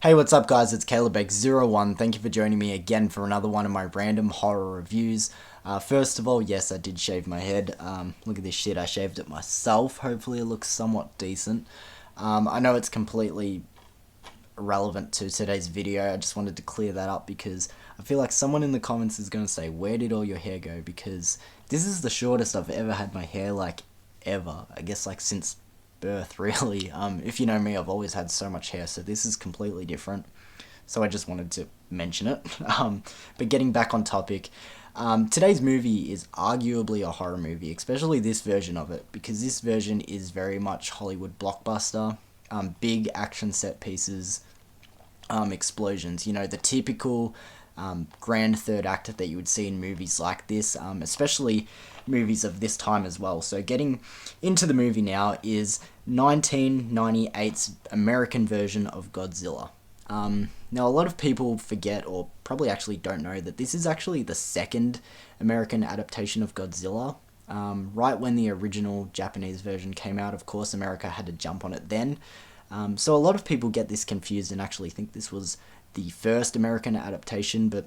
Hey, what's up, guys? It's CalebX01. Thank you for joining me again for another one of my random horror reviews. First of all, yes, I did shave my head. Look at this shit, I shaved it myself. Hopefully, it looks somewhat decent. I know it's completely irrelevant to today's video. I just wanted to clear that up because I feel like someone in the comments is going to say, where did all your hair go? Because this is the shortest I've ever had my hair, like, ever. I guess, like, since birth, really. If you know me, I've always had so much hair, so this is completely different. So I just wanted to mention it. But getting back on topic, today's movie is arguably a horror movie, especially this version of it, because this version is very much Hollywood blockbuster. Big action set pieces, explosions, the typical grand third act that you would see in movies like this, especially movies of this time as well. So getting into the movie now is 1998's American version of Godzilla. Now, a lot of people forget, or probably actually don't know, that this is actually the second American adaptation of Godzilla. Right when the original Japanese version came out, of course, America had to jump on it then. So a lot of people get this confused and actually think this was the first American adaptation, but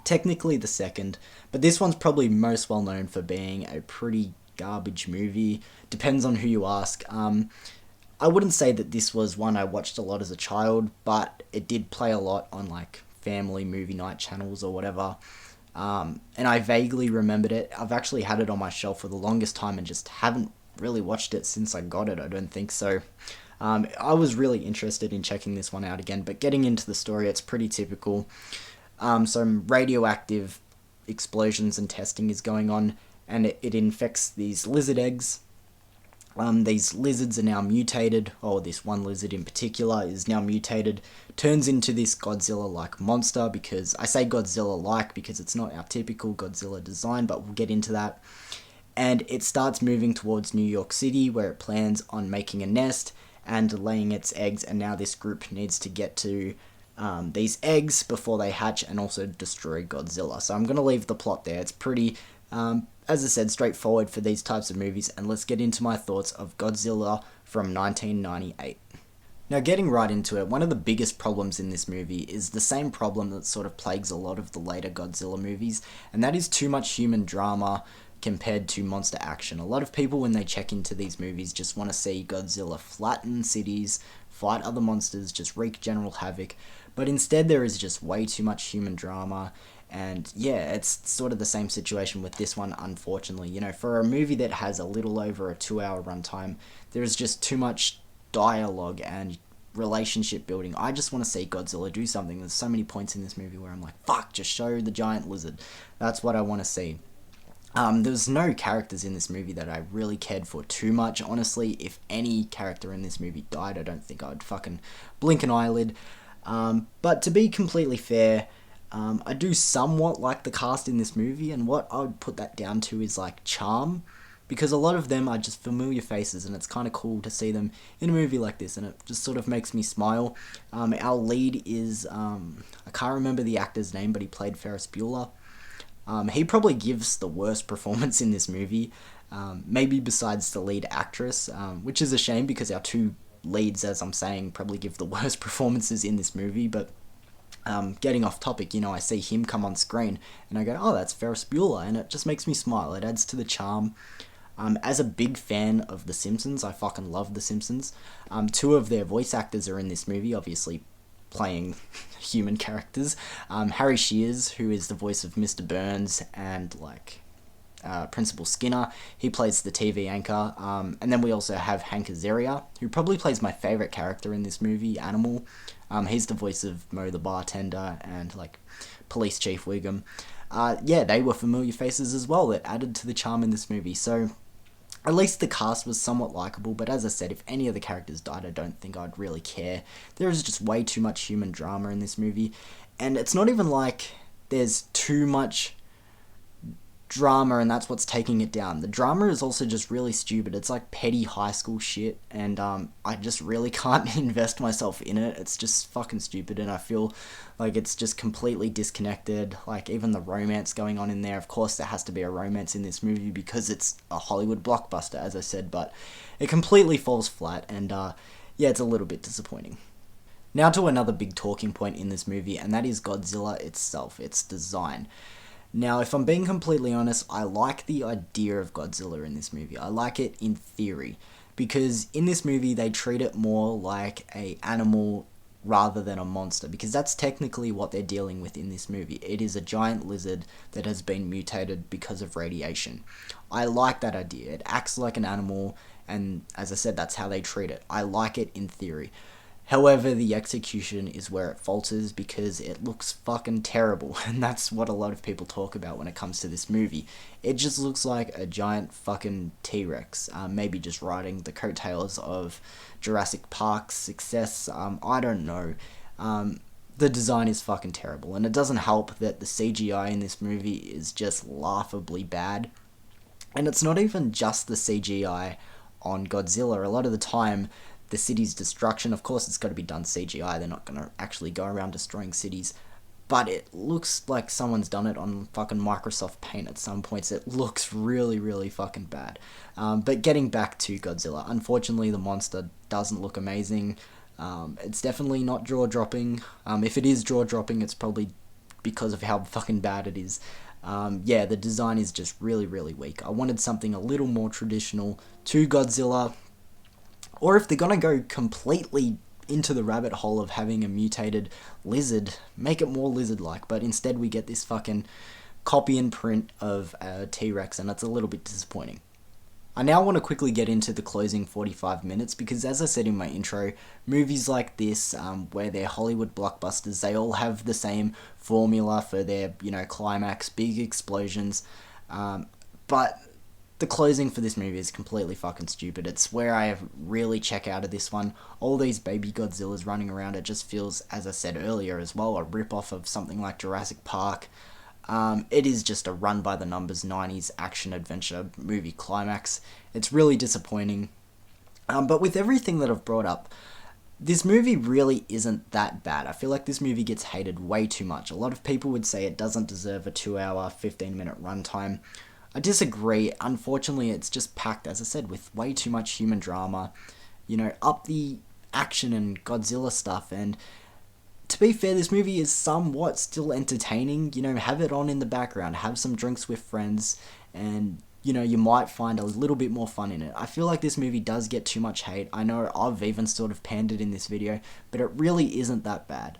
technically the second. But this one's probably most well known for being a pretty garbage movie. Depends on who you ask. I wouldn't say that this was one I watched a lot as a child, but it did play a lot on like family movie night channels or whatever. And I vaguely remembered it. I've actually had it on my shelf for the longest time and just haven't really watched it since I got it, I don't think so. I was really interested in checking this one out again, but getting into the story, it's pretty typical. Some radioactive explosions and testing is going on, and it infects these lizard eggs. These lizards are now mutated, or this one lizard in particular is now mutated, turns into this Godzilla-like monster, because I say Godzilla-like because it's not our typical Godzilla design, but we'll get into that. And it starts moving towards New York City, where it plans on making a nest and laying its eggs, and now this group needs to get to these eggs before they hatch and also destroy Godzilla. So I'm going to leave the plot there. It's pretty, as I said, straightforward for these types of movies, and let's get into my thoughts of Godzilla from 1998. Now, getting right into it, one of the biggest problems in this movie is the same problem that sort of plagues a lot of the later Godzilla movies, and that is too much human drama compared to monster action. A lot of people, when they check into these movies, just want to see Godzilla flatten cities, fight other monsters, just wreak general havoc, but instead there is just way too much human drama. And yeah, it's sort of the same situation with this one, unfortunately. For a movie that has a little over a 2-hour runtime, there is just too much dialogue and relationship building. I just want to see Godzilla do something. There's so many points in this movie where I'm like, fuck, just show the giant lizard. That's what I want to see. There's no characters in this movie that I really cared for too much. Honestly, if any character in this movie died, I don't think I'd fucking blink an eyelid. But to be completely fair, I do somewhat like the cast in this movie, and what I would put that down to is like charm, because a lot of them are just familiar faces, and it's kind of cool to see them in a movie like this, and it just sort of makes me smile. Our lead is, I can't remember the actor's name, but he played Ferris Bueller. He probably gives the worst performance in this movie, maybe besides the lead actress, which is a shame because our two leads, as I'm saying, probably give the worst performances in this movie. But getting off topic, I see him come on screen and I go, oh, that's Ferris Bueller, and it just makes me smile. It adds to the charm. As a big fan of The Simpsons, I fucking love The Simpsons. Two of their voice actors are in this movie, obviously playing human characters. Harry Shears, who is the voice of Mr. Burns and Principal Skinner, he plays the TV anchor. And then we also have Hank Azaria, who probably plays my favourite character in this movie, Animal. He's the voice of Mo the bartender and Police Chief Wiggum. Yeah, they were familiar faces as well that added to the charm in this movie. So at least the cast was somewhat likable, but as I said, if any of the characters died, I don't think I'd really care. There is just way too much human drama in this movie, and it's not even like there's too much drama and that's what's taking it down. The drama is also just really stupid. It's like petty high school shit, and I just really can't invest myself in it. It's just fucking stupid, and I feel like it's just completely disconnected. Like, even the romance going on in there, of course there has to be a romance in this movie because it's a Hollywood blockbuster, as I said, but it completely falls flat, and yeah, it's a little bit disappointing. Now to another big talking point in this movie, and that is Godzilla itself, its design. Now, if I'm being completely honest, I like the idea of Godzilla in this movie. I like it in theory, because in this movie they treat it more like a animal rather than a monster, because that's technically what they're dealing with in this movie. It is a giant lizard that has been mutated because of radiation. I like that idea. It acts like an animal, and as I said, that's how they treat it. I like it in theory. However, the execution is where it falters because it looks fucking terrible, and that's what a lot of people talk about when it comes to this movie. It just looks like a giant fucking T-Rex, maybe just riding the coattails of Jurassic Park's success. I don't know. The design is fucking terrible, and it doesn't help that the CGI in this movie is just laughably bad. And it's not even just the CGI on Godzilla. A lot of the time, the city's destruction, of course it's got to be done CGI, they're not going to actually go around destroying cities, but it looks like someone's done it on fucking Microsoft Paint at some points. It looks really, really fucking bad. But getting back to Godzilla, unfortunately the monster doesn't look amazing. It's definitely not jaw-dropping. If it is jaw-dropping, it's probably because of how fucking bad it is. Yeah, the design is just really, really weak. I wanted something a little more traditional to Godzilla. Or if they're gonna go completely into the rabbit hole of having a mutated lizard, make it more lizard-like. But instead we get this fucking copy and print of a T-Rex, and that's a little bit disappointing. I now want to quickly get into the closing 45 minutes because, as I said in my intro, movies like this, where they're Hollywood blockbusters, they all have the same formula for their, climax, big explosions, but the closing for this movie is completely fucking stupid. It's where I really check out of this one. All these baby Godzillas running around, it just feels, as I said earlier as well, a rip-off of something like Jurassic Park. It is just a run-by-the-numbers 90s action-adventure movie climax. It's really disappointing. But with everything that I've brought up, this movie really isn't that bad. I feel like this movie gets hated way too much. A lot of people would say it doesn't deserve a 2-hour, 15-minute runtime. I disagree. Unfortunately, it's just packed, as I said, with way too much human drama. Up the action and Godzilla stuff, and to be fair, this movie is somewhat still entertaining. Have it on in the background, have some drinks with friends, and, you might find a little bit more fun in it. I feel like this movie does get too much hate. I know I've even sort of panned it in this video, but it really isn't that bad.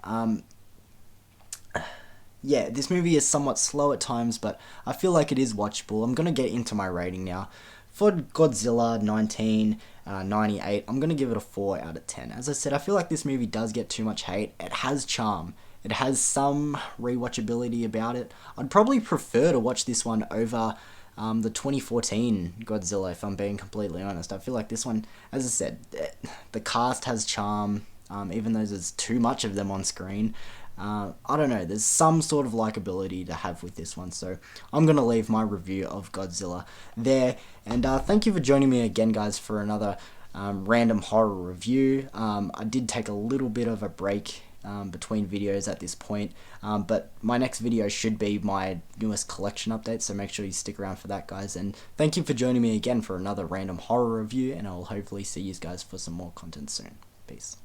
Yeah, this movie is somewhat slow at times, but I feel like it is watchable. I'm going to get into my rating now. For Godzilla 1998, I'm going to give it a 4 out of 10. As I said, I feel like this movie does get too much hate. It has charm. It has some rewatchability about it. I'd probably prefer to watch this one over the 2014 Godzilla, if I'm being completely honest. I feel like this one, as I said, the cast has charm, even though there's too much of them on screen. I don't know, there's some sort of likability to have with this one, so I'm going to leave my review of Godzilla there, and thank you for joining me again, guys, for another random horror review. I did take a little bit of a break between videos at this point, but my next video should be my newest collection update, so make sure you stick around for that, guys, and thank you for joining me again for another random horror review, and I'll hopefully see you guys for some more content soon. Peace.